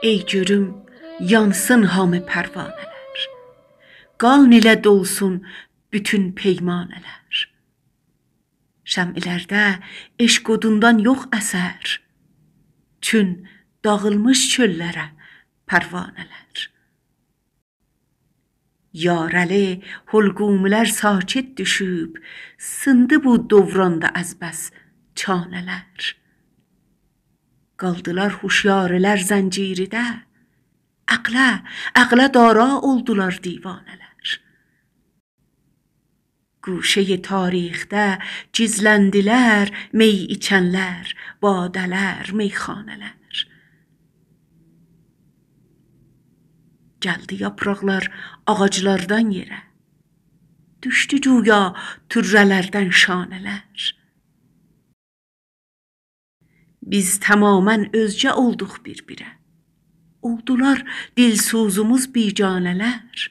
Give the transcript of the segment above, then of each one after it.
Ey görüm yansın hamı pərvanələr, qan ilə dolsun bütün peymanələr. Şəm'ilərdə eşq odundan yox əsər, çün dağılmış çöllərə pərvanələr. Yarəli hulqumilər sakit düşüb, sındı bu dovranda az bəs çanələr. Qaldılar huşyarilər zənciridə, əqlə dara oldular divanələr. Guşəyi tarixdə gizləndilər mey içənlər, badələr, meyxanələr. Gəldi yapraqlar ağaclardan yerə, düşdü güya türrələrdən şanələr. Biz tamamən özcə olduq bir-birə, oldular dilsuzumuz bicanələr.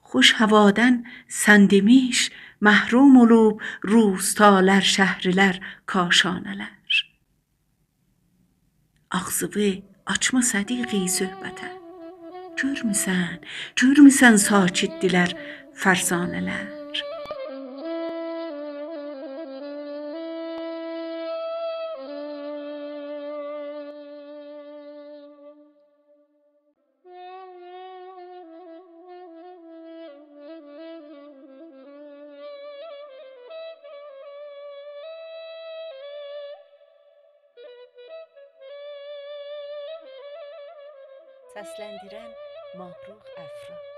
Xoş havadan sən demiş məhrum olub روستاlar, şəhrilər, kaşanələr. Ağzını açma sədiqi söhbətə, görmüsən sakitdilər fərsanələr. Səsləndirən Mahruh Əfra.